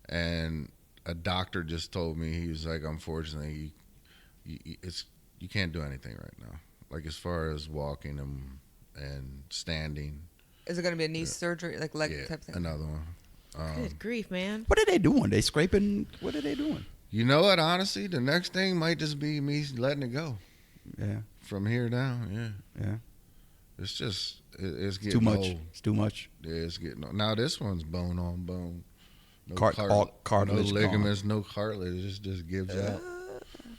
and a doctor just told me, he was like, unfortunately, you can't do anything right now. Like as far as walking and standing. Is it going to be a knee Yeah, surgery, like leg yeah, type thing? another one. Good grief, man. What are they doing? They scraping? What are they doing? You know what? Honestly, the next thing might just be me letting it go Yeah, from here down. Yeah, yeah. it's just it's It's too getting much. old. It's too much. Yeah, it's getting old. Now this one's bone on bone. No All cartilage. no gone. ligaments, no cartilage. It just gives out.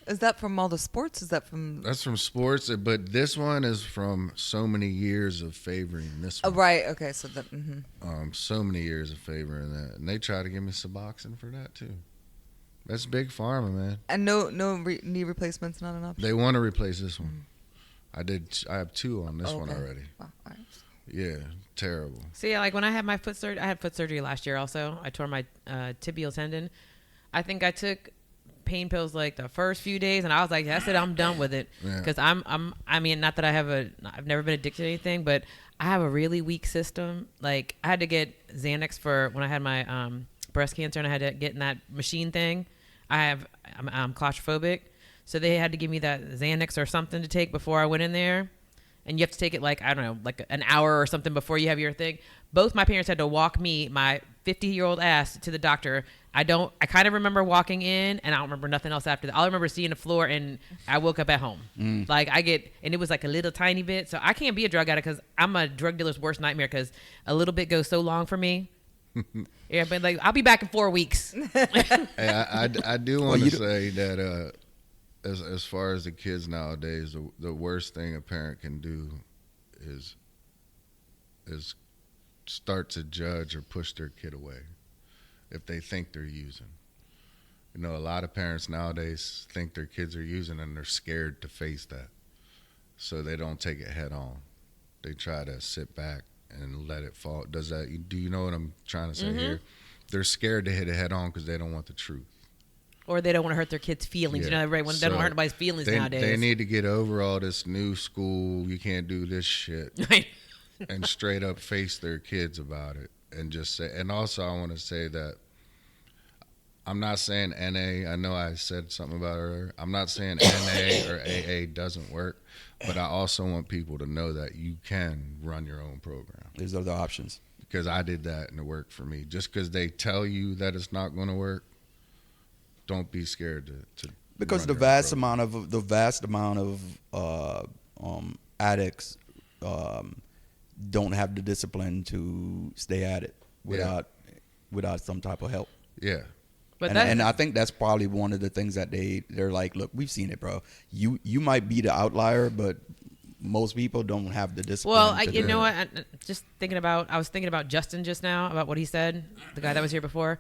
Is that from all the sports? Is that from? That's from sports, but this one is from so many years of favoring this Oh, one. right. Okay. So that. So many years of favoring that, and they try to give me Suboxone for that too. That's big pharma, man. And no knee replacements, not enough. They want to replace this one. I have 2 on this one Okay. already. Wow, all right. Yeah, terrible. See, like when I had my foot surgery, I had foot surgery last year also. I tore my tibial tendon. I think I took pain pills like the first few days, and I was like, that's it, I'm done with it. Yeah. Because I mean, not that I've never been addicted to anything, but I have a really weak system. Like I had to get Xanax for when I had my breast cancer, and I had to get in that machine thing. I'm claustrophobic, so they had to give me that Xanax or something to take before I went in there. And you have to take it like, I don't know, like an hour or something before you have your thing. Both my parents had to walk me, my 50-year-old ass, to the doctor. I kind of remember walking in, and I don't remember nothing else after that. All I remember is seeing the floor, and I woke up at home. Like and it was like a little tiny bit. So I can't be a drug addict because I'm a drug dealer's worst nightmare because a little bit goes so long for me. Yeah, but like I'll be back in 4 weeks. Hey, I do want you to say that as far as the kids nowadays, the worst thing a parent can do is start to judge or push their kid away if they think they're using. You know, a lot of parents nowadays think their kids are using, and they're scared to face that, so they don't take it head on. They try to sit back and let it fall. Do you know what I'm trying to say here? They're scared to hit it head on because they don't want the truth. Or they don't want to hurt their kids' feelings. Yeah. You know, everyone they don't want to hurt anybody's feelings nowadays. They need to get over all this new school, you can't do this shit, and straight up face their kids about it. And just say, and also I want to say that I'm not saying NA, I know I said something about it earlier. I'm not saying NA or AA doesn't work, but I also want people to know that you can run your own program. There's other options. Because I did that and it worked for me. Just because they tell you that it's not going to work, don't be scared to Because run the your own vast program. amount of addicts don't have the discipline to stay at it without some type of help. Yeah. But And I think that's probably one of the things that they're like, look, we've seen it, bro. You might be the outlier, but most people don't have the discipline. well, to you do know it. what? I was thinking about Justin just now, about what he said, the guy that was here before,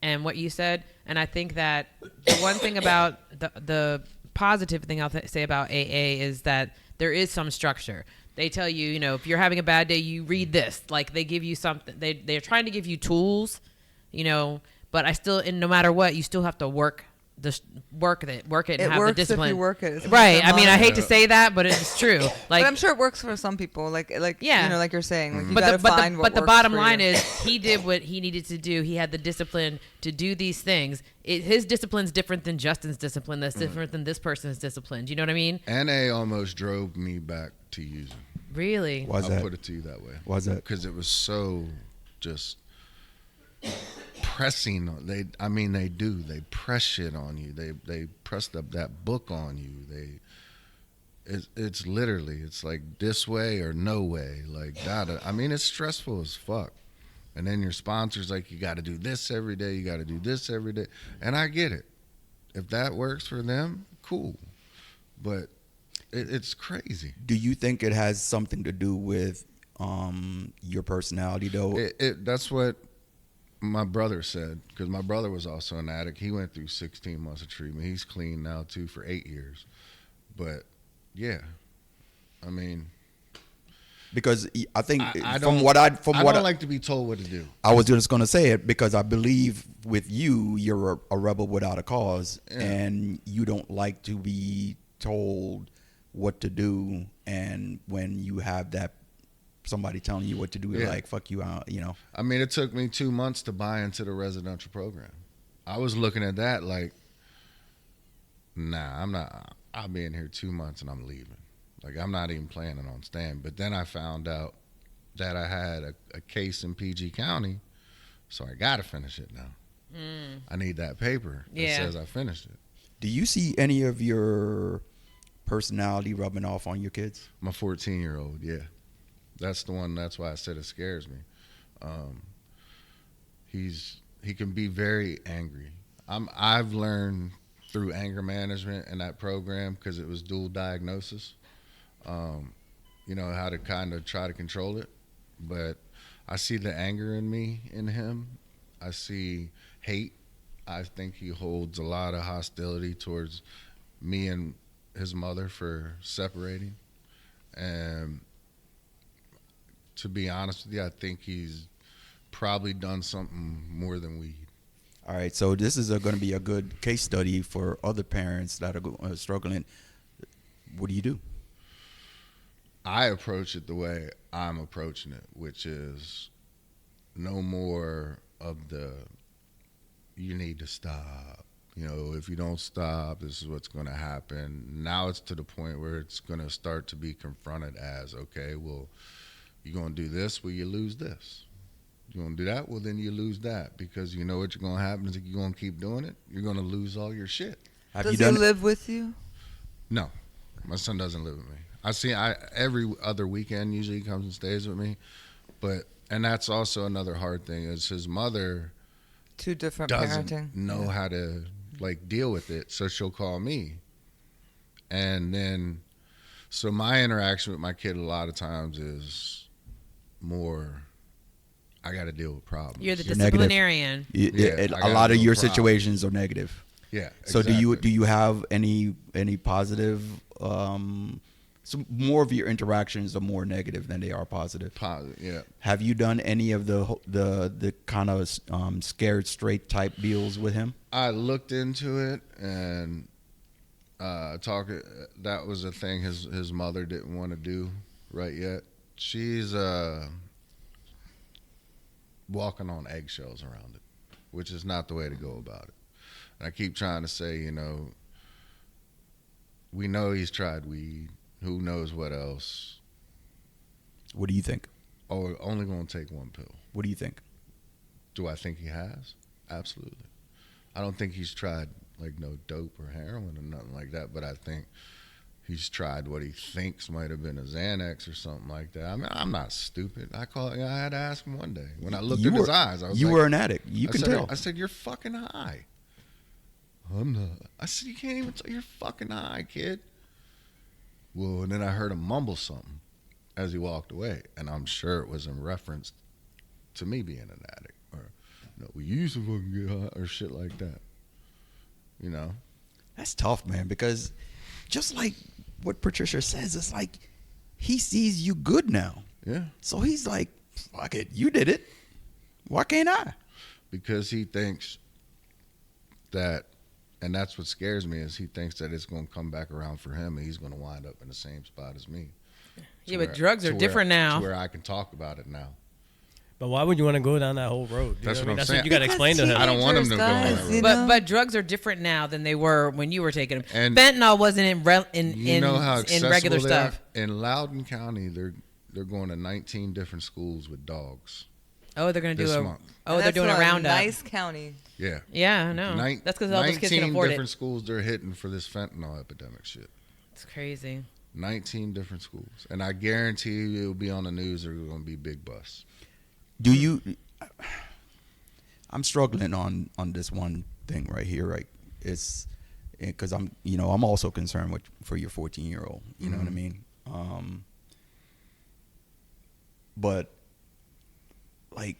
and what you said. And I think that the one thing about the positive thing I'll say about AA is that there is some structure. They tell you, you know, if you're having a bad day, you read this. Like they give you something. They're trying to give you tools, you know. But and no matter what, you still have to work it and It have works the discipline. if you work it. It's Right. like I mean, I hate to Yeah. say that, but it's true. Like, but I'm sure it works for some people. Like Yeah. you know, like you're saying, like you but gotta find the what works bottom for line you. is he did what he needed to do. He had the discipline to do these things. His discipline's different than Justin's discipline. That's different than this person's discipline. Do you know what I mean? NA almost drove me back to using. Really? Why's I'll that? put it to you that way. Why's that? Because it was so just pressing. They press shit on you. They pressed up that book on you. It's literally, it's like this way or no way. Like that. I mean, it's stressful as fuck. And then your sponsor's like, you got to do this every day. You got to do this every day. And I get it. If that works for them, cool. But it's crazy. Do you think it has something to do with your personality, though? That's what my brother said, because my brother was also an addict. He went through 16 months of treatment. He's clean now, too, for 8 years. But, yeah, I mean, Because I think I from don't- what I don't like to be told what to do. I was just going to say it because I believe with you, you're a rebel without a cause, Yeah. and you don't like to be told what to do. And when you have that somebody telling you what to do. Yeah. Like fuck you out, you know. I mean, it took me 2 months to buy into the residential program. I was looking at that like, nah, I'm not. I'll be in here 2 months and I'm leaving. Like, I'm not even planning on staying. But then I found out that I had a case in PG County, so I got to finish it now. I need that paper that Yeah. says I finished it. Do you see any of your personality rubbing off on your kids? My 14-year-old, yeah. That's the one. That's why I said it scares me. He can be very angry. I've learned through anger management in that program, because it was dual diagnosis, you know, how to kind of try to control it. But I see the anger in me, in him. I see hate. I think he holds a lot of hostility towards me and his mother for separating. And to be honest with you, I think he's probably done something more than weed. All right, so this is going to be a good case study for other parents that are struggling. What do you do? I approach it the way I'm approaching it, which is no more of the, you need to stop. You know, if you don't stop, this is what's going to happen. Now it's to the point where it's going to start to be confronted as, okay, well, you're going to do this, well, you lose this. You're going to do that, well, then you lose that. Because you know what you're going to happen is if you're going to keep doing it, you're going to lose all your shit. Have Does you he done it? live with you? No, my son doesn't live with me. Every other weekend usually he comes and stays with me, and that's also another hard thing is his mother Two different doesn't parenting. know how to like deal with it, so she'll call me, and then so my interaction with my kid a lot of times is more, I got to deal with problems. You're the You're negative. disciplinarian. Yeah, I A got lot of no your problem. situations are negative. Yeah. So exactly. do you have any positive? So more of your interactions are more negative than they are positive. Positive, yeah. Have you done any of the kind of scared straight type deals with him? I looked into it and that was a thing his mother didn't want to do right yet. She's walking on eggshells around it, which is not the way to go about it. And I keep trying to say, you know, we know he's tried weed. Who knows what else? What do you think? Oh, only going to take one pill. What do you think? Do I think he has? Absolutely. I don't think he's tried like no dope or heroin or nothing like that, but I think he's tried what he thinks might have been a Xanax or something like that. I mean, I'm not stupid. I had to ask him one day. When I looked in his eyes, I was you like, were an addict. You can tell. I said, you're fucking high. I'm not. I said, you can't even tell you're fucking high, kid. Well, and then I heard him mumble something as he walked away, and I'm sure it was in reference to me being an addict, or you know, we used to fucking get high, or shit like that. You know, That's tough, man, because just like what Patricia says, it's like he sees you good now. yeah, So he's like, fuck it, you did it. Why can't I? because he thinks that, and that's what scares me, is he thinks that it's going to come back around for him, and he's going to wind up in the same spot as me. Yeah, but drugs are different now. To where I can talk about it now. But why would you want to go down that whole road? That's what I'm That's saying. what you got to explain to him. I don't want him to go on Teenagers, that guys, road. you But know? but drugs are different now than they were when you were taking them. And Fentanyl wasn't in You know how in accessible regular they are? stuff. In Loudoun County, they're going to 19 different schools with dogs. Oh, they're gonna do This a. month. Oh, And they're that's doing a from roundup. Nice county. Yeah. Yeah, I know. That's because all those kids can 19 afford different it. schools they're hitting for this fentanyl epidemic shit. It's crazy. 19 different schools. And I guarantee you it'll be on the news, or it's going to be big bus. Do you? I'm struggling on this one thing right here. Right, it's because I'm also concerned for your 14-year-old. You know what I mean? But like,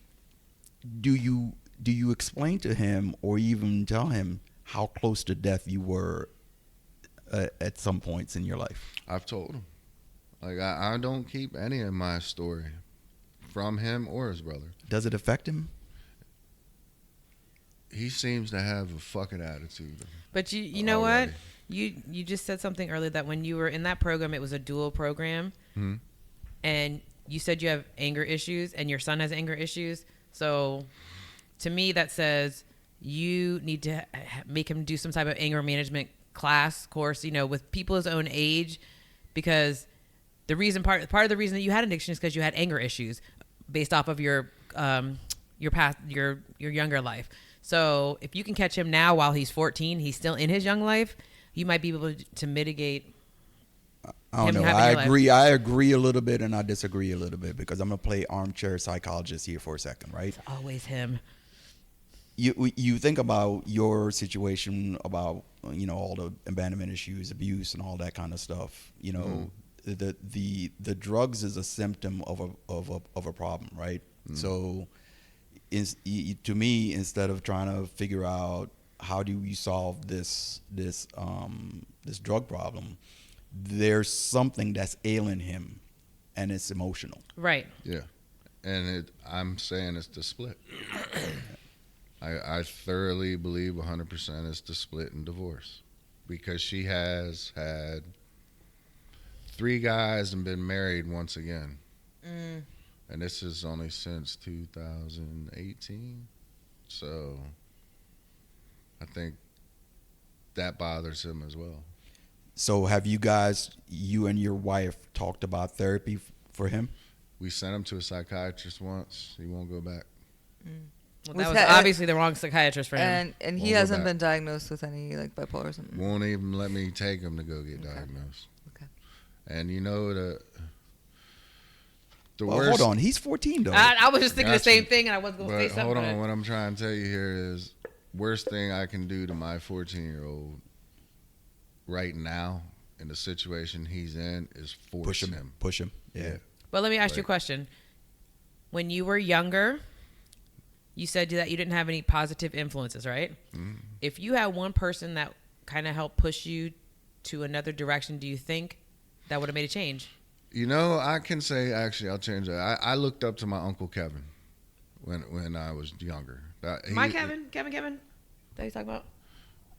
do you explain to him or even tell him how close to death you were at some points in your life? I've told him. Like, I don't keep any of my story from him or his brother. Does it affect him? He seems to have a fucking attitude. But you know what? Already. You just said something earlier that when you were in that program, it was a dual program, Hmm. and you said you have anger issues and your son has anger issues. So to me, that says you need to make him do some type of anger management class course, with people his own age, because part of the reason that you had addiction is because you had anger issues based off of your past, your younger life. So if you can catch him now while he's 14, he's still in his young life, you might be able to mitigate. I don't know. I agree a little bit and I disagree a little bit, because I'm going to play armchair psychologist here for a second, right? It's always him. You think about your situation, about all the abandonment issues, abuse, and all that kind of stuff. The drugs is a symptom of a problem, right? So, to me, instead of trying to figure out how do we solve this drug problem, there's something that's ailing him, and it's emotional. Right. Yeah, and I'm saying it's the split. I thoroughly believe 100% it's the split and divorce, because she has had 3 guys and been married once again. And this is only since 2018. So I think that bothers him as well. So have you and your wife, talked about therapy for him? We sent him to a psychiatrist once. He won't go back. Well, that was obviously the wrong psychiatrist for him. And he hasn't been diagnosed with any bipolar or something. Won't even let me take him to go get diagnosed. Okay. And the Well, worst. hold on, he's 14 though. I was just thinking the Gotcha. same thing, and I wasn't going to say something. Hold on, what I'm trying to tell you here is, worst thing I can do to my 14-year-old right now in the situation he's in is force him. Push him. Yeah. But let me ask you a question. When you were younger, you said that you didn't have any positive influences, right? Mm. If you had one person that kind of helped push you to another direction, do you think that would have made a change? I can say, actually, I'll change that. I looked up to my Uncle Kevin when I was younger. Kevin? That you talking about?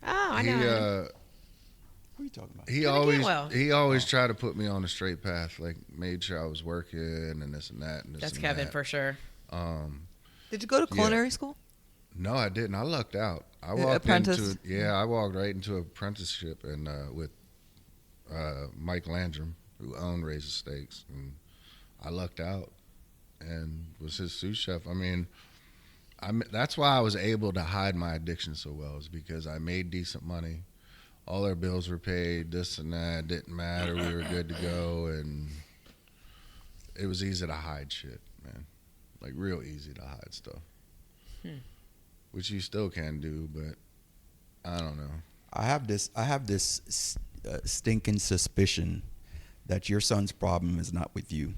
Oh, I know. What are you talking about? He always tried to put me on the straight path, like made sure I was working and this and that and this. That's and Kevin that. for sure. Did you go to culinary school? No, I didn't. I lucked out. I walked right into an apprenticeship and with Mike Landrum, who owned Razor Steaks, and I lucked out and was his sous chef. I mean, that's why I was able to hide my addiction so well, is because I made decent money. All our bills were paid, this and that, didn't matter. We were good to go, and it was easy to hide shit, man. Like, real easy to hide stuff. Which you still can do, but I don't know. I have this stinking suspicion that your son's problem is not with you.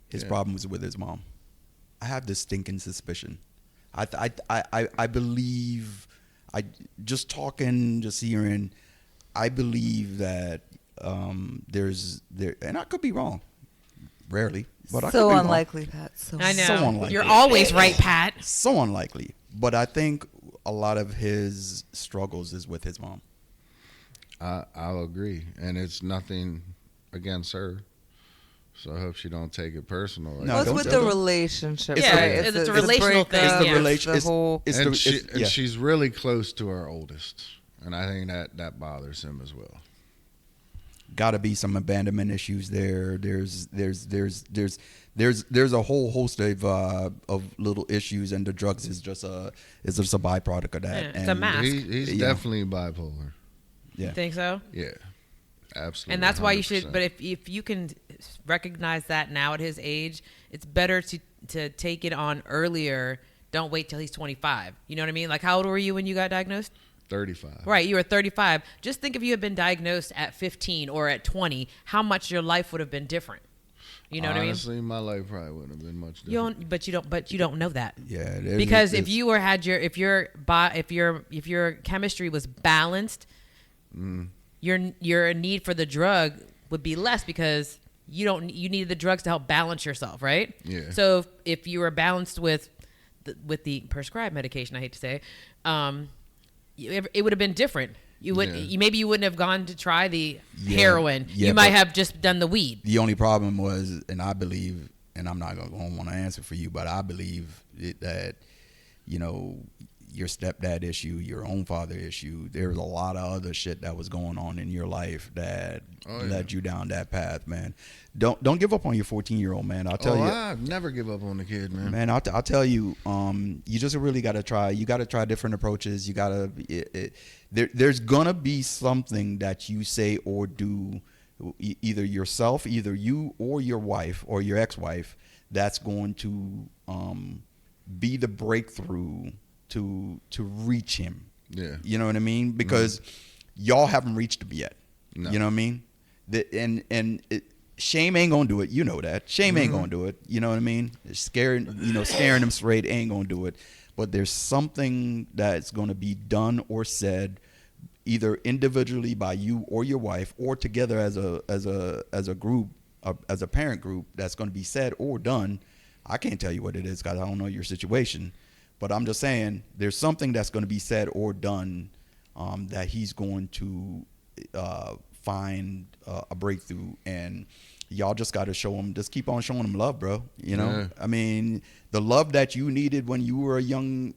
His problem is with his mom. I have this stinking suspicion. I believe, just hearing, I believe that and I could be wrong, rarely, but I could be unlikely, wrong. Pat. I know. So unlikely. You're always right, Pat. So unlikely. But I think a lot of his struggles is with his mom. I'll agree, and it's nothing against her. So I hope she don't take it personal. Like, What's with the relationship? Yeah, right? it's a relational thing. It's the Yeah. relation. She's really close to our oldest, and I think that bothers him as well. Got to be some abandonment issues there. There's a whole host of little issues, and the drugs is just a byproduct of that. Yeah, it's a mask. He's definitely bipolar. Yeah. You think so? Yeah, absolutely. And that's why you should. 100%. But if you can recognize that now at his age, it's better to take it on earlier. Don't wait till he's 25. You know what I mean? Like, how old were you when you got diagnosed? 35. Right, you were 35. Just think if you had been diagnosed at 15 or at 20, how much your life would have been different. You know Honestly, what I mean? my life probably wouldn't have been much different. But you don't know that. Yeah. Because if your chemistry was balanced, your need for the drug would be less, because you needed the drugs to help balance yourself, right? Yeah. So if you were balanced with the prescribed medication, I hate to say, it would have been different. You would Yeah. you maybe you wouldn't have gone to try the Yeah. heroin. Yeah, you might but- have just done the weed. The only problem was, and I believe, and I'm not going to want to answer for you, but I believe that, you know, your stepdad issue, your own father issue, there was a lot of other shit that was going on in your life that led you down that path, man. Don't give up on your 14-year-old, man. I'll tell you. I never give up on the kid, man. Man, I'll tell you, you just really got to try. You got to try different approaches. You got to. There's gonna be something that you say or do, either yourself, either you or your wife or your ex-wife, that's going to be the breakthrough to reach him. Yeah. You know what I mean? Because y'all haven't reached him yet. No. You know what I mean? Shame ain't gonna do it. You know that. Shame ain't gonna do it. You know what I mean? Scaring them straight ain't gonna do it. But there's something that's gonna be done or said, either individually by you or your wife, or together as a group, as a parent group, that's gonna be said or done. I can't tell you what it is because I don't know your situation, but I'm just saying there's something that's gonna be said or done that he's going to find a breakthrough, and y'all just got to show him, just keep on showing him love, bro. You know, Yeah. I mean, the love that you needed when you were a young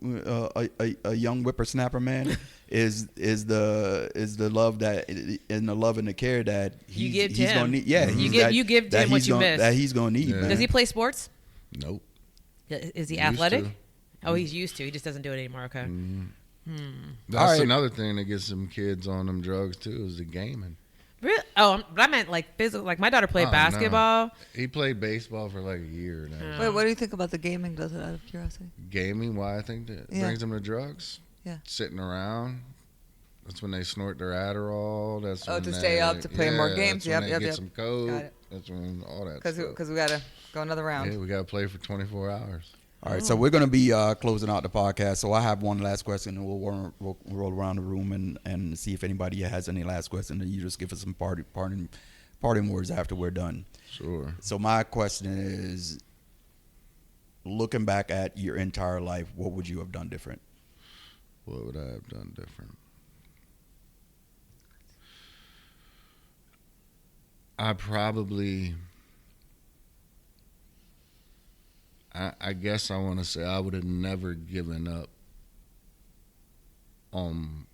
whippersnapper, man, is the love that, and the love and the care that You give to he's him. gonna need. Yeah, You give to him what you missed. that he's gonna need. Yeah. Man. Does he play sports? Nope. Is he Used athletic? to. Oh, he's used to. He just doesn't do it anymore. Okay. That's All right. another thing that gets some kids on them drugs too, is the gaming. Really? Oh, but I meant like physical. Like my daughter played Oh, no. basketball. He played baseball for like a year now. Wait, what do you think about the gaming? Does it out of curiosity? Gaming, why I think that Yeah. brings them to drugs. Yeah. Sitting around. That's when they snort their Adderall. That's Oh, when to stay up, to play more games. That's when Yep, they yep, get yep. some code. Got it. That's when all that. Because stuff. we gotta go another round. Yeah, we gotta play for 24 hours. All right, so we're going to be closing out the podcast. So I have one last question, and we'll roll around the room and see if anybody has any last question. And you just give us some parting words after we're done. Sure. So my question is, looking back at your entire life, what would you have done different? What would I have done different? I guess I want to say I would have never given up on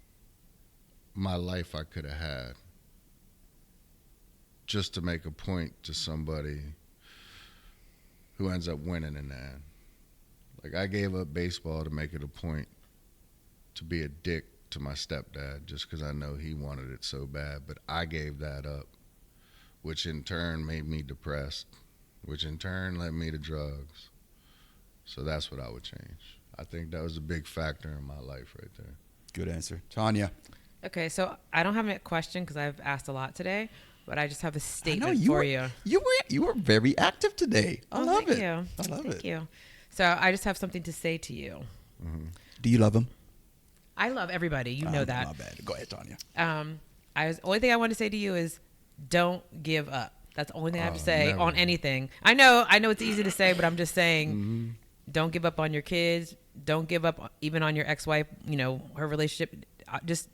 my life I could have had, just to make a point to somebody who ends up winning in that. Like, I gave up baseball to make it a point to be a dick to my stepdad just because I know he wanted it so bad. But I gave that up, which in turn made me depressed, which in turn led me to drugs. So that's what I would change. I think that was a big factor in my life right there. Good answer. Tanya. Okay, so I don't have a question because I've asked a lot today, but I just have a I know statement for you. You were very active today. I love thank it. You. I love Thank it. you. So I just have something to say to you. Do you love him? I love everybody. You know that. My bad. Go ahead, Tanya. Only thing I want to say to you is don't give up. That's the only thing I have to say never. on anything. I know it's easy to say, but I'm just saying don't give up on your kids. Don't give up even on your ex-wife, her relationship. Just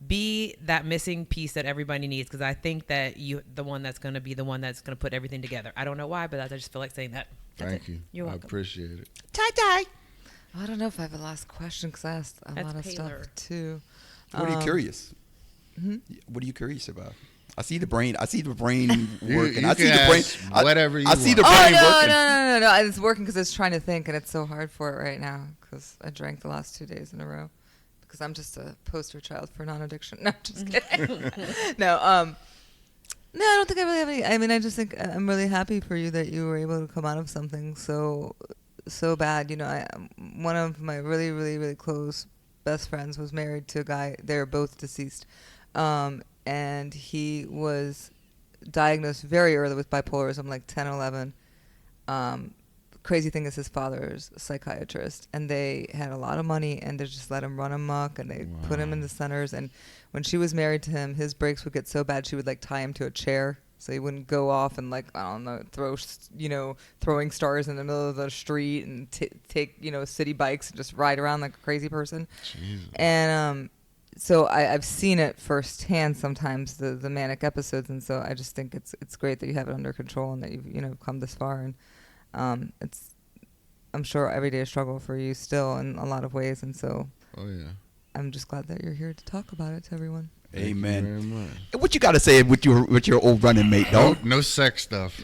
be that missing piece that everybody needs, because I think that the one that's going to be the one that's going to put everything together. I don't know why, but I just feel like saying that. That's Thank it. you. You're I welcome. appreciate it. I don't know if I have a last question because I asked a That's lot of Taylor. stuff too. What are you curious? What are you curious about? I see the brain. I see the brain working. you I see can the brain. ask whatever you I see the want. brain Oh working. no! It's working because it's trying to think, and it's so hard for it right now because I drank the last 2 days in a row. Because I'm just a poster child for non-addiction. No, just kidding. No, I don't think I really have any. I mean, I just think I'm really happy for you that you were able to come out of something so bad. One of my really, really, really close best friends was married to a guy. They're both deceased, and he was diagnosed very early with bipolarism, like 10 or 11. Crazy thing is his father's a psychiatrist, and they had a lot of money, and they just let him run amok, and they put him in the centers. And when she was married to him, his breaks would get so bad she would tie him to a chair so he wouldn't go off and I don't know, throwing stars in the middle of the street and take city bikes and just ride around like a crazy person. Jesus. And so I've seen it firsthand sometimes, the manic episodes, and so I just think it's great that you have it under control and that you've come this far, and it's, I'm sure, everyday struggle for you still in a lot of ways, and so Oh yeah. I'm just glad that you're here to talk about it to everyone. Thank you Amen. very much. What you got to say with your old running mate, No, dog? no sex stuff.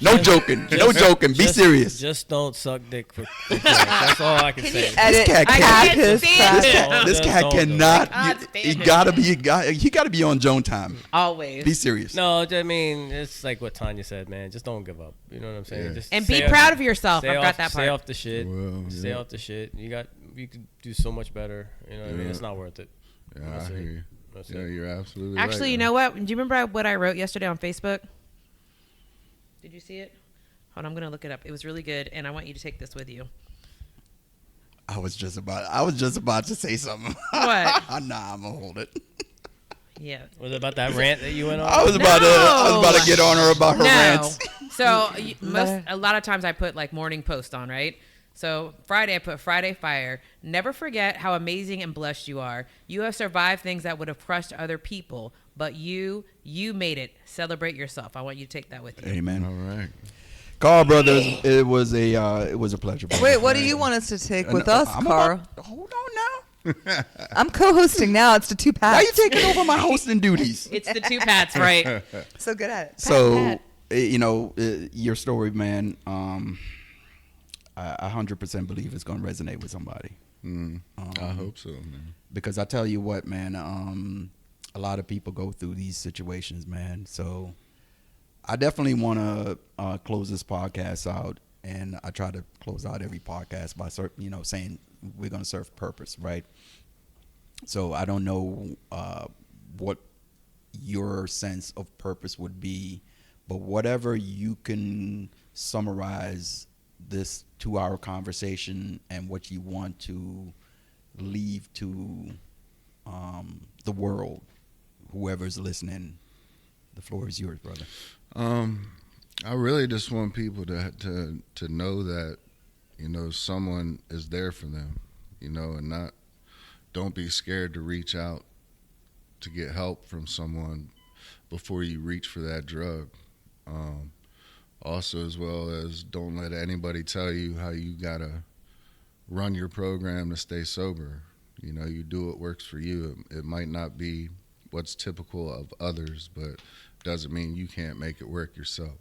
No joking. No joking. Be serious. Just don't suck dick for cash. That's all I can say. Edit cat I can't- can't stand This it. cat, this Just cat don't do it. cannot. God He damn it. gotta be. He gotta be on Joan time. Always. Be serious. No, I mean, it's like what Tanya said, man. Just don't give up. You know what I'm saying? Yeah. Just And be stay proud off- of yourself. Stay I've off, got that Stay part. off the shit. Well, Stay yeah. off the shit. You could do so much better. You know what I mean? Yeah. It's not worth it. Yeah, That's I it. hear you. That's Yeah, it. you're absolutely Actually, right. you know what? Do you remember what I wrote yesterday on Facebook? Did you see it? Hold on, I'm gonna look it up. It was really good, and I want you to take this with you. I was just about to say something. What? Nah, I'm gonna hold it. Yeah. Was it about that rant that you went on? I was about to get on her about her rants. So a lot of times I put like morning post on, right? So Friday I put Friday Fire. Never forget how amazing and blessed you are. You have survived things that would have crushed other people, but you made it. Celebrate yourself. I want you to take that with you. Amen. All right. Carl Brothers, it was a pleasure. brother. Wait, what do you want us to take with us, I'm Carl? Hold on now. I'm co-hosting now. It's the two Why are you Pats. taking over my hosting duties? It's the two Pats, right? So good at it. So, your story, man, I 100% believe it's going to resonate with somebody. I hope so, man. Because I tell you what, man, a lot of people go through these situations, man. So I definitely want to close this podcast out. And I try to close out every podcast by saying we're going to serve purpose, right? So I don't know what your sense of purpose would be, but whatever you can summarize this 2-hour conversation and what you want to leave to the world, whoever's listening, the floor is yours, brother. I really just want people to know that, someone is there for them, and don't be scared to reach out to get help from someone before you reach for that drug. Also, as well as, don't let anybody tell you how you gotta run your program to stay sober. You do what works for you. It might not be what's typical of others, but doesn't mean you can't make it work yourself.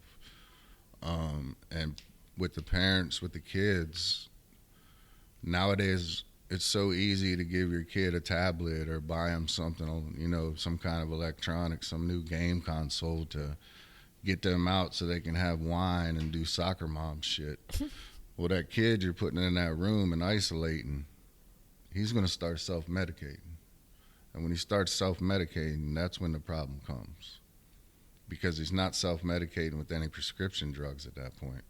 And with the parents, with the kids, nowadays it's so easy to give your kid a tablet or buy them something, some kind of electronic, some new game console to get them out so they can have wine and do soccer mom shit. Well, that kid you're putting in that room and isolating, he's going to start self-medicating. And when he starts self-medicating, that's when the problem comes. Because he's not self-medicating with any prescription drugs at that point.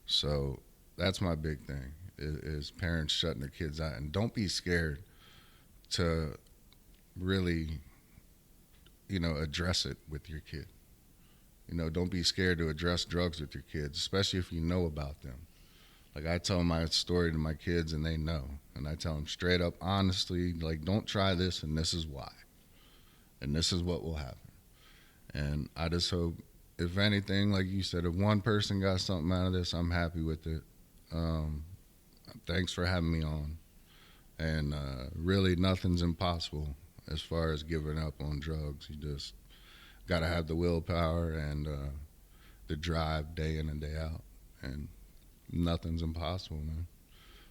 So that's my big thing, is parents shutting their kids out. And don't be scared to really, address it with your kid. Don't be scared to address drugs with your kids, especially if you know about them. Like, I tell my story to my kids and they know. And I tell them straight up, honestly, like, don't try this and this is why. And this is what will happen. And I just hope, if anything, like you said, if one person got something out of this, I'm happy with it. Thanks for having me on. And really, nothing's impossible as far as giving up on drugs. You just got to have the willpower and the drive day in and day out. And nothing's impossible, man.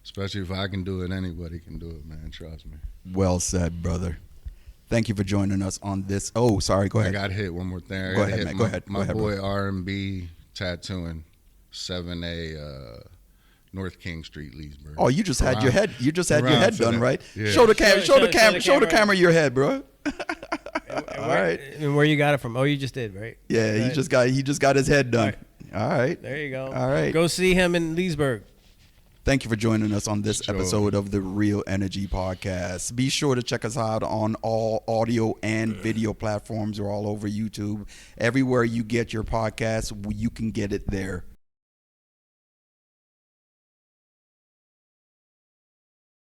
Especially if I can do it, anybody can do it, man. Trust me. Well said, brother. Thank you for joining us on this. Oh, sorry. Go I ahead. got hit. One more thing. Go ahead, man. Go ahead. My Go ahead, boy R&B Tattooing, 7A North King Street, Leesburg. Oh, you just had your head. You just had your Around head for done, that. right? Yeah. Show the camera. Show Show the the camera. Show the camera. camera your head, bro. All right. And where you got it from? Oh, you just did, right? Yeah, he just got his head done. All right. There you go. All right. Go see him in Leesburg. Thank you for joining us on this Sure. episode of the Real Energy Podcast. Be sure to check us out on all audio and video platforms. We're all over YouTube. Everywhere you get your podcasts, you can get it there.